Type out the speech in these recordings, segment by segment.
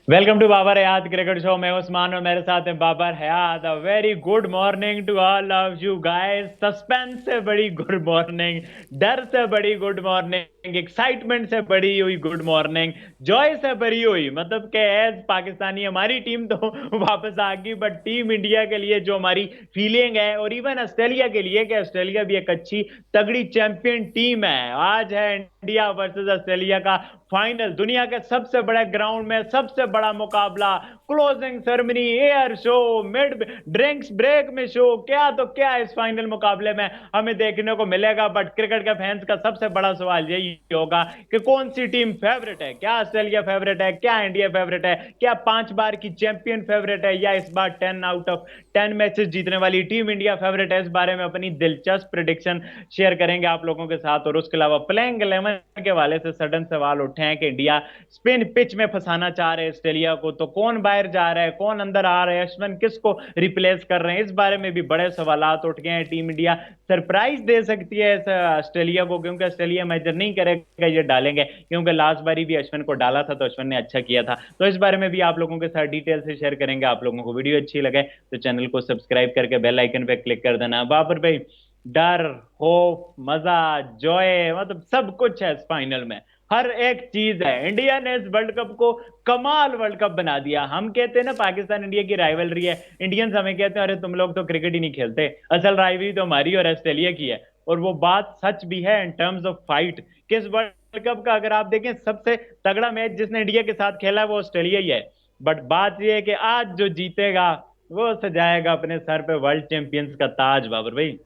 Welcome to Babar Hayat cricket show. मैं उस्मान और मेरे साथ हैं Babar Hayat. A very good morning to all of you guys. Suspense से बड़ी गुड मॉर्निंग, डर से बड़ी गुड मॉर्निंग, एक्साइटमेंट से बड़ी हुई गुड मॉर्निंग, जॉय से भरी हुई। मतलब कि एज पाकिस्तानी हमारी टीम तो वापस आ गई, बट टीम इंडिया के लिए जो हमारी फीलिंग है, और इवन ऑस्ट्रेलिया के लिए, कि ऑस्ट्रेलिया भी एक अच्छी तगड़ी चैंपियन टीम है। आज है इंडिया वर्सेस ऑस्ट्रेलिया का फाइनल। दुनिया के सबसे बड़े ग्राउंड में सबसे बड़ा मुकाबला, closing ceremony, air show, mid drinks break में शो, क्या तो क्या इस फाइनल मुकाबले में हमें देखने को मिलेगा। बट क्रिकेट के फैंस का सबसे बड़ा सवाल यही होगा कि कौन सी टीम फेवरेट है। क्या ऑस्ट्रेलिया फेवरेट है, क्या इंडिया फेवरेट है, क्या 5 बार की चैंपियन फेवरेट है, या इस बार 10 आउट ऑफ 10 मैचेस जीतने वाली टीम इंडिया फेवरेट है। इस बारे में अपनी दिलचस्प प्रिडिक्शन शेयर करेंगे आप लोगों के साथ। और उसके अलावा प्लेइंग 11 के वाले से सडन सवाल उठे हैं कि इंडिया स्पिन पिच में फंसाना चाह रहे हैं ऑस्ट्रेलिया को, तो कौन बाहर जा रहा है, कौन अंदर आ रहा है, अश्विन किसको रिप्लेस कर रहे हैं। इस बारे में भी बड़े सवालात उठ गए हैं। टीम इंडिया सरप्राइज दे सकती है इस ऑस्ट्रेलिया को, क्योंकि ऑस्ट्रेलिया मेजर नहीं करेगा ये डालेंगे, क्योंकि लास्ट बारी भी अश्विन को डाला था तो अश्विन ने अच्छा किया था। तो इस बारे में भी आप लोगों के साथ डिटेल से शेयर करेंगे। आप लोगों को वीडियो अच्छी लगे तो चैनल को सब्सक्राइब करके बेल आइकन पे क्लिक कर देना। बाबर भाई, डर, होप, मजा, जॉय, मतलब सब कुछ है इस फाइनल में। हर एक चीज है। इंडिया ने इस वर्ल्ड कप को कमाल वर्ल्ड कप बना दिया। हम कहते हैं ना पाकिस्तान इंडिया की राइवलरी है, इंडियंस हमें कहते हैं अरे तुम लोग तो क्रिकेट ही नहीं खेलते। असल राइवलरी तो हमारी और ऑस्ट्रेलिया की है, और वो बात सच भी है इन टर्म्स ऑफ फाइट। किस वर्ल्ड कप का अगर आप देखें, सबसे तगड़ा मैच जिसने इंडिया के साथ खेला है वो ऑस्ट्रेलिया ही है। बट बात यह है कि आज जो जीतेगा वो सजाएगा अपने सर पे वर्ल्ड चैंपियंस का ताज। बाबर भाई,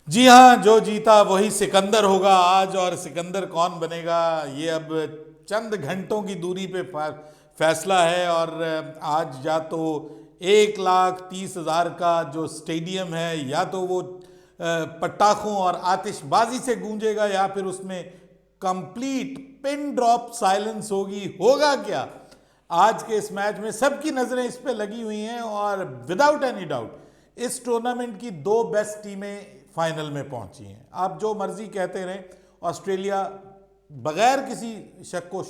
जी हाँ, जो जीता वही सिकंदर होगा आज। और सिकंदर कौन बनेगा ये अब चंद घंटों की दूरी पे फैसला है। और आज या तो 1,30,000 का जो स्टेडियम है, या तो वो पटाखों और आतिशबाजी से गूंजेगा, या फिर उसमें कंप्लीट पिन ड्रॉप साइलेंस होगी। होगा क्या आज के इस मैच में, सबकी नजरें इस पे लगी हुई हैं। और विदाउट एनी डाउट इस टूर्नामेंट की दो बेस्ट टीमें फाइनल में पहुंची हैं। आप जो मर्जी कहते रहें, ऑस्ट्रेलिया बगैर किसी शक व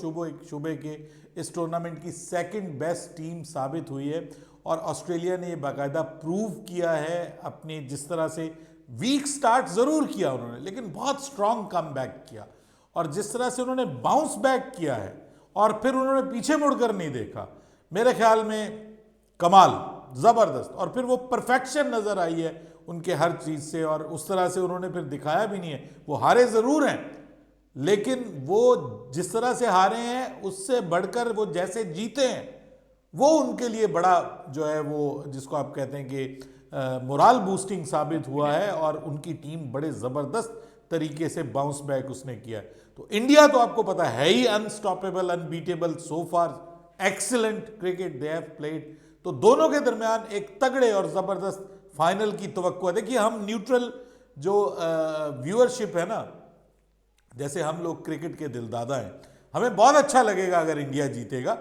शुबे के इस टूर्नामेंट की सेकंड बेस्ट टीम साबित हुई है। और ऑस्ट्रेलिया ने ये बाकायदा प्रूव किया है अपनी, जिस तरह से वीक स्टार्ट ज़रूर किया उन्होंने, लेकिन बहुत स्ट्रांग कम बैक किया। और जिस तरह से उन्होंने बाउंस बैक किया है और फिर उन्होंने पीछे मुड़कर नहीं देखा, मेरे ख्याल में कमाल, ज़बरदस्त। और फिर वो परफेक्शन नज़र आई है उनके हर चीज़ से। और उस तरह से उन्होंने फिर दिखाया भी नहीं है। वो हारे ज़रूर हैं, लेकिन वो जिस तरह से हारे हैं उससे बढ़कर वो जैसे जीते हैं, वो उनके लिए बड़ा जो है वो जिसको आप कहते हैं कि मोराल बूस्टिंग साबित हुआ है। और उनकी टीम बड़े ज़बरदस्त तरीके से बाउंस बैक उसने किया है। तो इंडिया तो आपको पता है ही unstoppable, unbeatable so far, excellent cricket they have played. तो दोनों के दरमियान एक तगड़े और ज़बरदस्त फाइनल की तवक्को है। देखिए, हम न्यूट्रल जो व्यूअरशिप है ना, जैसे हम लोग क्रिकेट के दिलदादा हैं, हमें बहुत अच्छा लगेगा अगर इंडिया जीतेगा।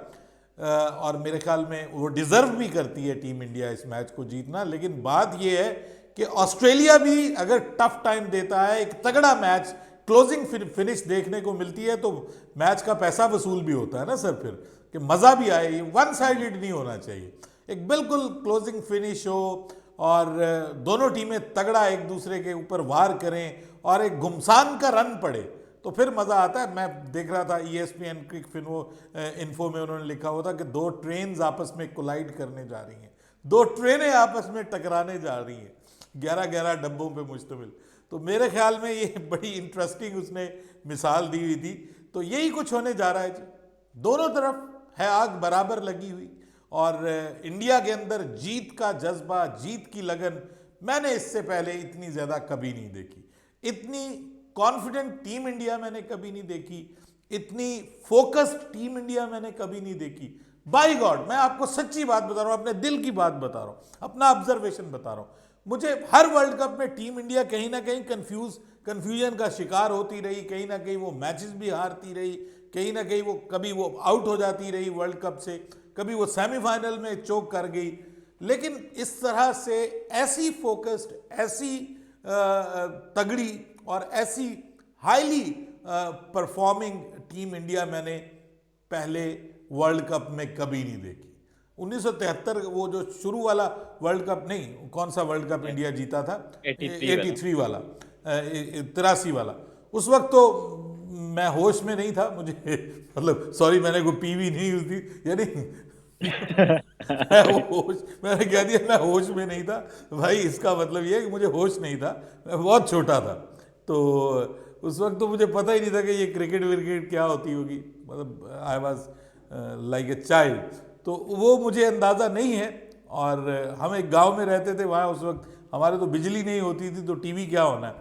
और मेरे ख्याल में वो डिजर्व भी करती है टीम इंडिया इस मैच को जीतना। लेकिन बात यह है कि ऑस्ट्रेलिया भी अगर टफ टाइम देता है, एक तगड़ा मैच, क्लोजिंग फिनिश देखने को मिलती है, तो मैच का पैसा वसूल भी होता है ना सर, फिर कि मज़ा भी आए। वन साइडेड नहीं होना चाहिए, एक बिल्कुल क्लोजिंग फिनिश हो और दोनों टीमें तगड़ा एक दूसरे के ऊपर वार करें और एक घुमसान का रन पड़े, तो फिर मज़ा आता है। मैं देख रहा था ESPN क्रिक इन्फो में उन्होंने लिखा हुआ था कि दो ट्रेन्स आपस में कोलाइड करने जा रही हैं, दो ट्रेनें आपस में टकराने जा रही हैं, 11-11 डब्बों पे मुश्तमिल। तो मेरे ख्याल में ये बड़ी इंटरेस्टिंग उसने मिसाल दी हुई थी। तो यही कुछ होने जा रहा है जी। दोनों तरफ है आग बराबर लगी हुई। और इंडिया के अंदर जीत का जज्बा, जीत की लगन मैंने इससे पहले इतनी ज़्यादा कभी नहीं देखी। इतनी कॉन्फिडेंट टीम इंडिया मैंने कभी नहीं देखी, इतनी फोकस्ड टीम इंडिया मैंने कभी नहीं देखी। बाय गॉड, मैं आपको सच्ची बात बता रहा हूँ, अपने दिल की बात बता रहा हूँ, अपना ऑब्जर्वेशन बता रहा हूँ। मुझे हर वर्ल्ड कप में टीम इंडिया कहीं ना कहीं कंफ्यूजन का शिकार होती रही, कहीं ना कहीं वो मैचेस भी हारती रही, कहीं ना कहीं वो कभी वो आउट हो जाती रही वर्ल्ड कप से, कभी वो सेमीफाइनल में चोक कर गई। लेकिन इस तरह से ऐसी फोकस्ड, ऐसी तगड़ी और ऐसी हाईली परफॉर्मिंग टीम इंडिया मैंने पहले वर्ल्ड कप में कभी नहीं देखी। 1973 वो जो शुरू वाला वर्ल्ड कप, नहीं कौन सा वर्ल्ड कप इंडिया जीता था, 83 वाला, 83 वाला, उस वक्त तो मैं होश में नहीं था, मुझे मतलब सॉरी मैंने कोई पीवी नहीं हुई थी, यानी मैंने कह दिया मैं होश में नहीं था भाई, इसका मतलब ये है कि मुझे होश नहीं था, मैं बहुत छोटा था। तो उस वक्त तो मुझे पता ही नहीं था कि ये क्रिकेट विकेट क्या होती होगी, मतलब I was like a child, तो वो मुझे अंदाज़ा नहीं है। और हम एक गांव में रहते थे, वहाँ उस वक्त हमारे तो बिजली नहीं होती थी, तो टीवी क्या होना है,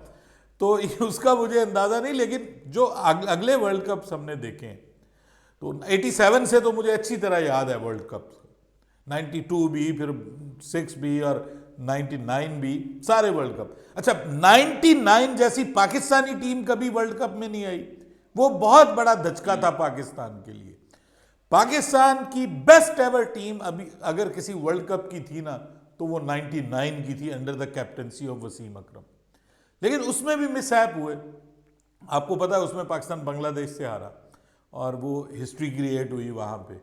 तो उसका मुझे अंदाज़ा नहीं। लेकिन जो अगले वर्ल्ड कप हमने देखे हैं, तो 87 से तो मुझे अच्छी तरह याद है वर्ल्ड कप, 92 भी, फिर 6 भी और 99 भी, सारे वर्ल्ड कप। अच्छा, 99 जैसी पाकिस्तानी टीम कभी वर्ल्ड कप में नहीं आई, वो बहुत बड़ा धचका था पाकिस्तान के लिए। पाकिस्तान की बेस्ट एवर टीम अभी अगर किसी वर्ल्ड कप की थी ना, तो वो 99 की थी, under the captaincy of Wasim Akram. लेकिन उसमें भी मिसहैप हुए, आपको पता है उसमें पाकिस्तान बांग्लादेश से हारा और वो हिस्ट्री क्रिएट हुई वहाँ पे।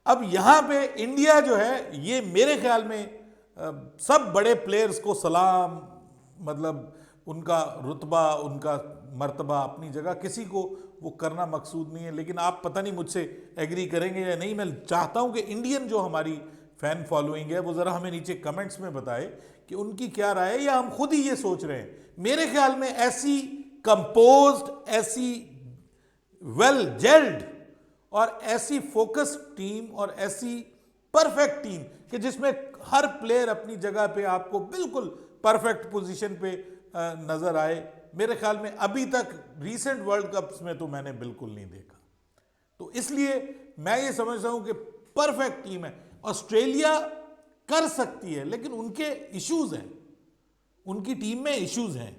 अब यहाँ पे इंडिया जो है, ये मेरे ख्याल में सब बड़े प्लेयर्स को सलाम, मतलब उनका रुतबा, उनका मर्तबा अपनी जगह, किसी को वो करना मकसूद नहीं है। लेकिन आप पता नहीं मुझसे एग्री करेंगे या नहीं, मैं चाहता हूँ कि इंडियन जो हमारी फैन फॉलोइंग है वो ज़रा हमें नीचे कमेंट्स में बताए कि उनकी क्या राय है, या हम खुद ही ये सोच रहे हैं। मेरे ख्याल में ऐसी कंपोज्ड, ऐसी वेल जेल्ड और ऐसी फोकस्ड टीम और ऐसी परफेक्ट टीम कि जिसमें हर प्लेयर अपनी जगह पे आपको बिल्कुल परफेक्ट पोजीशन पे नजर आए, मेरे ख्याल में अभी तक रीसेंट वर्ल्ड कप्स में तो मैंने बिल्कुल नहीं देखा। तो इसलिए मैं ये समझता हूं कि परफेक्ट टीम है। ऑस्ट्रेलिया कर सकती है, लेकिन उनके इश्यूज हैं, उनकी टीम में इश्यूज हैं,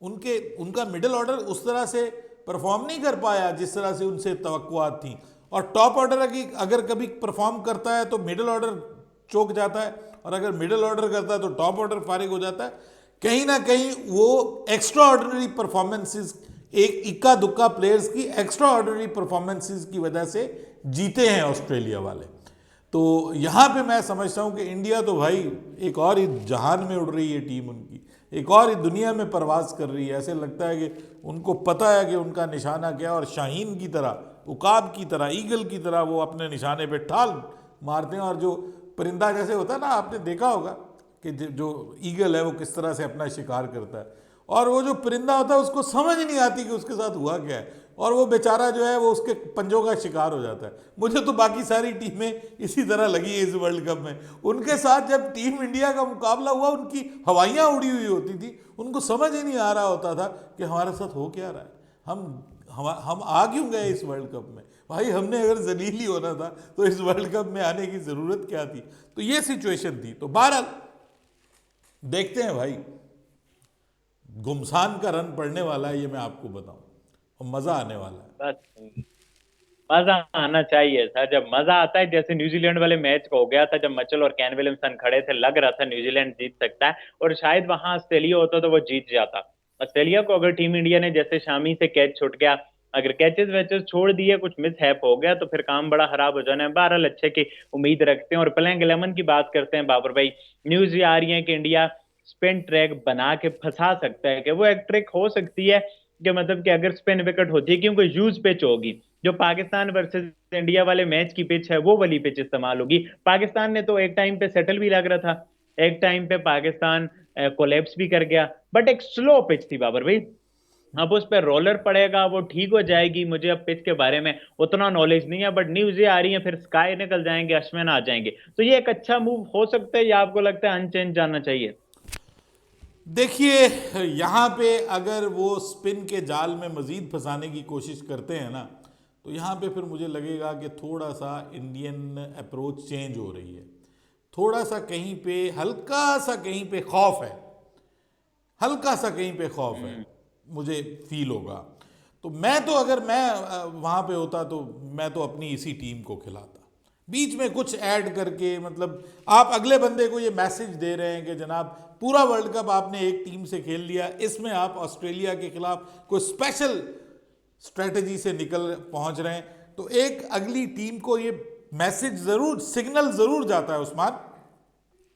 उनका मिडिल ऑर्डर उस तरह से परफॉर्म नहीं कर पाया जिस तरह से उनसे तवक्कुआत थी। और टॉप ऑर्डर की अगर कभी परफॉर्म करता है तो मिडिल ऑर्डर चौक जाता है, और अगर मिडिल ऑर्डर करता है तो टॉप ऑर्डर फारिग हो जाता है। कहीं ना कहीं वो एक्स्ट्रा ऑर्डिनरी परफॉर्मेंसेस, एक इक्का दुक्का प्लेयर्स की एक्स्ट्रा ऑर्डिनरी परफॉर्मेंसेस की वजह से जीते हैं ऑस्ट्रेलिया वाले। तो यहाँ पे मैं समझता हूँ कि इंडिया तो भाई एक और ही जहान में उड़ रही है टीम, उनकी एक और ही दुनिया में परवाज कर रही है। ऐसे लगता है कि उनको पता है कि उनका निशाना क्या है, और शाहीन की तरह, उकाब की तरह, ईगल की तरह वो अपने निशाने पे ठाल मारते हैं। और जो परिंदा जैसे होता है ना, आपने देखा होगा कि जो ईगल है वो किस तरह से अपना शिकार करता है, और वो जो परिंदा होता है उसको समझ नहीं आती कि उसके साथ हुआ क्या है, और वो बेचारा जो है वो उसके पंजों का शिकार हो जाता है। मुझे तो बाकी सारी टीमें इसी तरह लगी है इस वर्ल्ड कप में। उनके साथ जब टीम इंडिया का मुकाबला हुआ, उनकी हवाइयाँ उड़ी हुई होती थी, उनको समझ ही नहीं आ रहा होता था कि हमारे साथ हो क्या रहा है, हम आ क्यों गए इस वर्ल्ड कप में। भाई हमने अगर जलील ही होना था तो इस वर्ल्ड कप में आने की ज़रूरत क्या थी। तो ये सिचुएशन थी। तो बहरहाल देखते हैं भाई, घुमसान का रन पड़ने वाला है, ये मैं आपको बताऊं, और मज़ा आने वाला है। बस मजा आना चाहिए था। जब मजा आता है, जैसे न्यूजीलैंड वाले मैच को हो गया था, जब मचल और कैन विलियमसन खड़े थे, लग रहा था न्यूजीलैंड जीत सकता है, और शायद वहां ऑस्ट्रेलिया होता तो वो जीत जाता। ऑस्ट्रेलिया को अगर टीम इंडिया ने, जैसे शामी से कैच छूट गया, अगर कैचेस वैचेस छोड़ दिए, कुछ मिस हैप हो गया, तो फिर काम बड़ा खराब हो जाना है। बहरहाल अच्छे की उम्मीद रखते हैं। और प्लेइंग 11 की बात करते हैं बाबर भाई, न्यूज ये आ रही है कि इंडिया स्पिन ट्रैक बना के फंसा सकता है, कि वो एक ट्रिक हो सकती है कि मतलब कि अगर स्पिन विकेट होती है, क्योंकि यूज पिच होगी, जो पाकिस्तान वर्सेस इंडिया वाले मैच की पिच है वो वाली पिच इस्तेमाल होगी। पाकिस्तान ने तो एक टाइम पे सेटल भी लग रहा था, एक टाइम पे पाकिस्तान कोलैप्स भी कर गया, बट एक स्लो पिच थी बाबर भाई। अब उस पर रोलर पड़ेगा, वो ठीक हो जाएगी। मुझे अब पिच के बारे में उतना नॉलेज नहीं है, बट न्यूज ये आ रही है फिर स्काई निकल जाएंगे, अश्विन आ जाएंगे, तो ये एक अच्छा मूव हो सकता है, या आपको लगता है अनचेंज जाना चाहिए? देखिए, यहाँ पे अगर वो स्पिन के जाल में मज़ीद फंसाने की कोशिश करते हैं ना, तो यहाँ पे फिर मुझे लगेगा कि थोड़ा सा इंडियन अप्रोच चेंज हो रही है। थोड़ा सा कहीं पे, हल्का सा कहीं पे खौफ है, हल्का सा कहीं पे खौफ है, मुझे फील होगा। तो मैं तो, अगर मैं वहाँ पे होता तो मैं तो अपनी इसी टीम को खिलाता, बीच में कुछ ऐड करके। मतलब आप अगले बंदे को ये मैसेज दे रहे हैं कि जनाब पूरा वर्ल्ड कप आपने एक टीम से खेल लिया, इसमें आप ऑस्ट्रेलिया के खिलाफ कोई स्पेशल स्ट्रेटजी से निकल पहुंच रहे हैं। तो एक अगली टीम को ये मैसेज जरूर, सिग्नल जरूर जाता है Usman.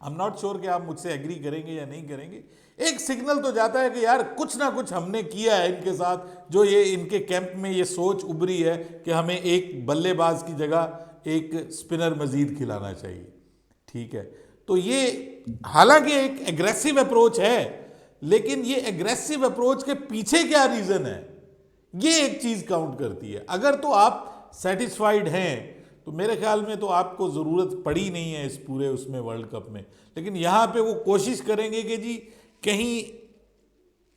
I am not sure कि आप मुझसे एग्री करेंगे या नहीं करेंगे। एक सिग्नल तो जाता है कि यार कुछ ना कुछ हमने किया है इनके साथ, जो ये इनके कैंप में ये सोच उभरी है कि हमें एक बल्लेबाज की जगह एक स्पिनर मजीद खिलाना चाहिए। ठीक है, तो ये हालांकि एक एग्रेसिव अप्रोच है, लेकिन ये एग्रेसिव अप्रोच के पीछे क्या रीजन है, ये एक चीज काउंट करती है। अगर तो आप सेटिस्फाइड हैं तो मेरे ख्याल में तो आपको ज़रूरत पड़ी नहीं है इस पूरे उसमें वर्ल्ड कप में। लेकिन यहाँ पे वो कोशिश करेंगे कि जी कहीं,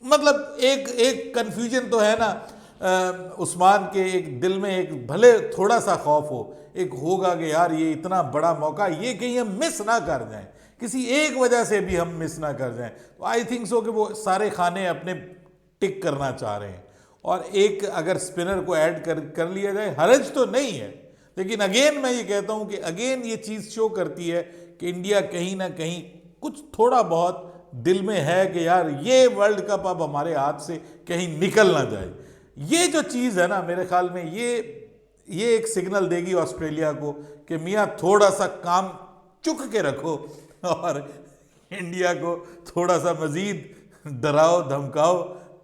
मतलब एक एक कन्फ्यूजन तो है ना उस्मान के एक दिल में, एक भले थोड़ा सा खौफ हो, एक होगा कि यार ये इतना बड़ा मौका, ये कहीं हम मिस ना कर जाएं, किसी एक वजह से भी हम मिस ना कर जाएं। तो आई थिंक सो कि वो सारे खाने अपने टिक करना चाह रहे हैं, और एक अगर स्पिनर को ऐड कर लिया जाए, हरज तो नहीं है। लेकिन अगेन मैं ये कहता हूं कि अगेन ये चीज शो करती है कि इंडिया कहीं ना कहीं कुछ थोड़ा बहुत दिल में है कि यार ये वर्ल्ड कप अब हमारे हाथ से कहीं निकल ना जाए। ये जो चीज है ना, मेरे ख्याल में ये एक सिग्नल देगी ऑस्ट्रेलिया को कि मियाँ थोड़ा सा काम चुक के रखो और इंडिया को थोड़ा सा मजीद डराओ धमकाओ,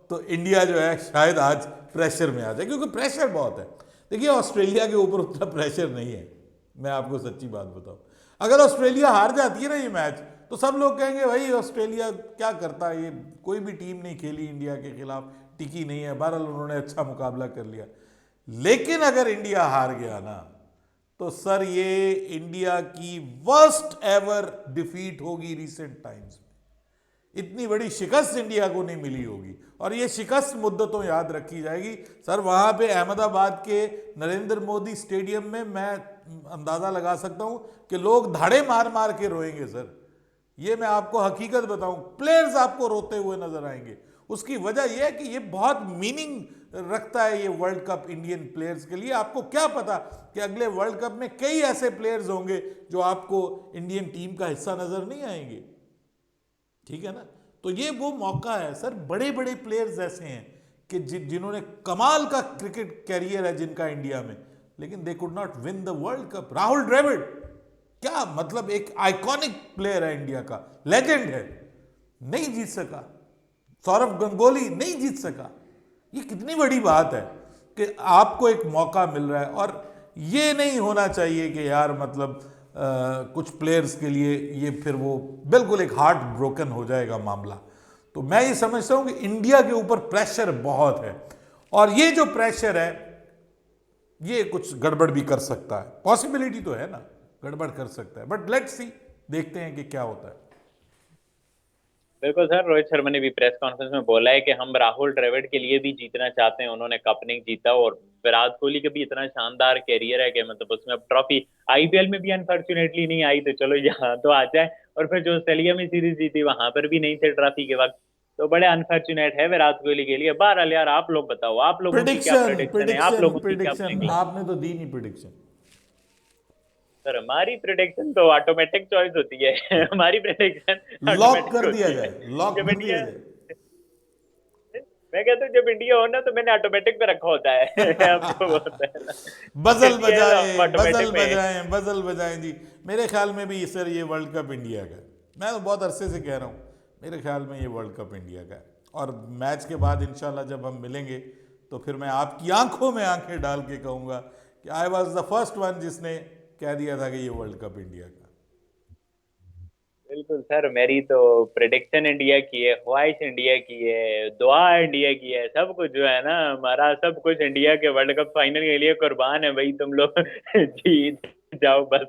तो इंडिया जो है शायद आज प्रेशर में आ जाए, क्योंकि प्रेशर बहुत है। देखिए ऑस्ट्रेलिया के ऊपर उतना प्रेशर नहीं है, मैं आपको सच्ची बात बताऊं। अगर ऑस्ट्रेलिया हार जाती है ना ये मैच, तो सब लोग कहेंगे भाई ऑस्ट्रेलिया क्या करता है, ये कोई भी टीम नहीं खेली इंडिया के खिलाफ, टिकी नहीं है, बहरहाल उन्होंने अच्छा मुकाबला कर लिया। लेकिन अगर इंडिया हार गया ना, तो सर ये इंडिया की वर्स्ट एवर डिफीट होगी रिसेंट टाइम्स में। इतनी बड़ी शिकस्त इंडिया को नहीं मिली होगी, और ये शिकस्त मुद्दतों याद रखी जाएगी। सर वहां पे अहमदाबाद के नरेंद्र मोदी स्टेडियम में मैं अंदाजा लगा सकता हूं कि लोग धाड़े मार मार के रोएंगे सर। ये मैं आपको हकीकत बताऊं, प्लेयर्स आपको रोते हुए नजर आएंगे। उसकी वजह यह है कि ये बहुत मीनिंग रखता है ये वर्ल्ड कप इंडियन प्लेयर्स के लिए। आपको क्या पता कि अगले वर्ल्ड कप में कई ऐसे प्लेयर्स होंगे जो आपको इंडियन टीम का हिस्सा नजर नहीं आएंगे। ठीक है ना, तो ये वो मौका है सर। बड़े बड़े प्लेयर्स ऐसे हैं कि जिन्होंने कमाल का क्रिकेट कैरियर है जिनका इंडिया में, लेकिन they could not win the world cup. Rahul Dravid, क्या मतलब, एक आइकॉनिक प्लेयर है इंडिया का, लेजेंड है, नहीं जीत सका। सौरव गंगोली नहीं जीत सका। ये कितनी बड़ी बात है कि आपको एक मौका मिल रहा है। और ये नहीं होना चाहिए कि यार मतलब कुछ प्लेयर्स के लिए ये फिर वो बिल्कुल एक हार्ट ब्रोकन हो जाएगा मामला। तो मैं ये समझता हूं कि इंडिया के ऊपर प्रेशर बहुत है, और ये जो प्रेशर है ये कुछ गड़बड़ भी कर सकता है। पॉसिबिलिटी तो है ना, गड़बड़ कर सकता है, बट लेट्स सी, देखते हैं कि क्या होता है। बिल्कुल सर, रोहित शर्मा ने भी प्रेस कॉन्फ्रेंस में बोला है कि हम राहुल द्रविड़ के लिए भी जीतना चाहते हैं, उन्होंने कप नहीं जीता, और विराट कोहली का भी इतना शानदार कैरियर है कि मतलब उसमें अब ट्रॉफी आईपीएल में भी अनफॉर्चुनेटली नहीं आई, तो चलो यहाँ तो आ जाए। और फिर जो ऑस्ट्रेलिया में सीरीज जीती वहां पर भी नहीं थे ट्रॉफी के वक्त, तो बड़े अनफॉर्चुनेट है विराट कोहली के लिए। बहरहाल यार, आप लोग बताओ, आप लोगों की क्या प्रिडिक्शन प्रेडिक्शन है, आप प्रिडिक्शन लोगों की क्या प्रिडिक्शन बोलेंगे? आपने तो दी नहीं प्रिडिक्शन। सर हमारी प्रिडिक्शन तो ऑटोमेटिक चॉइस होती है हमारी प्रिडिक्शन लॉक ऑटोमेटिक कर दिया होती है। जाए, लॉक जब कर दिया इंडिया, जाए। मैं कहता हूँ जब इंडिया हो ना तो मैंने ऑटोमेटिक पे रखा होता है अब जो होता है ना, बजल इंडिया है तो बजाए, हम ऑटोमेटिक बजल में हैं। बजाएं, बजल बजाएं जी। मेरे ख्याल में भी सर ये वर्ल्ड कप इंडिया का है। मैं तो बहुत अरसे से कह रहा हूँ, मेरे ख्याल में ये वर्ल्ड कप इंडिया का है। और मैच के बाद इंशाल्लाह जब हम मिलेंगे तो फिर मैं आपकी आंखों में आंखें डाल के कहूँगा कि I was the first one जिसने कह दिया था कि ये वर्ल्ड कप इंडिया का। बिल्कुल सर, मेरी तो प्रिडिक्शन इंडिया की है, ख्वाहिश इंडिया की है, दुआ इंडिया की है, सब कुछ जो है ना हमारा, सब कुछ इंडिया के वर्ल्ड कप फाइनल के लिए कुर्बान है भाई। तुम लोग जीत जाओ बस,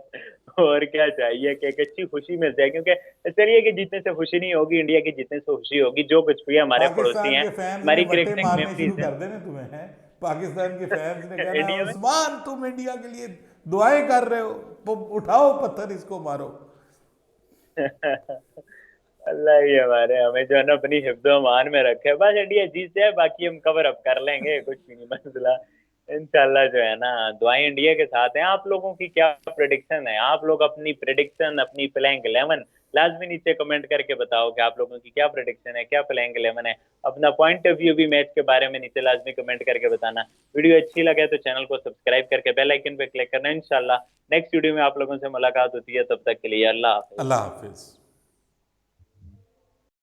और क्या चाहिए कि एक अच्छी खुशी मिल जाए। क्योंकि चलिए कि जीतने से खुशी नहीं होगी, इंडिया की जीतने से खुशी होगी। जो कुछ भी है, हमारे पड़ोसी पाकिस्तान हैं, के फैंस ने हमारी वट्टे क्रिकेट मारने शुरू मेमोरीज हैं कर देने तुम्हें हैं। पाकिस्तान के फैंस ने कहना इंडिया में। उस्मान तुम इंडिया के लिए दुआएं कर रहे हो, तो उठाओ पत्थर इसको मारो। अल्लाह ही हमारे, हमें जो है ना अपनी हिफ्ज़ो अमान में रखे, बस इंडिया जीत जाए, बाकी हम कवर अप कर लेंगे, कुछ भी नहीं मसला। इंशाल्लाह जो है ना, दुआएं इंडिया के साथ हैं। आप लोगों की क्या प्रेडिक्शन है? आप लोग अपनी प्रेडिक्शन, अपनी प्लेइंग 11 लाजमी नीचे कमेंट करके बताओ कि आप लोगों की क्या प्रेडिक्शन है, क्या प्लेइंग 11 है। अपना पॉइंट ऑफ व्यू भी मैच के बारे में नीचे लाजमी कमेंट करके बताना। वीडियो अच्छी लगे तो चैनल को सब्सक्राइब करके बेल आइकन पे क्लिक करना। इंशाल्लाह नेक्स्ट वीडियो में आप लोगों से मुलाकात होती है, तब तक के लिए अल्लाह हाफिज। अल्लाह हाफिज।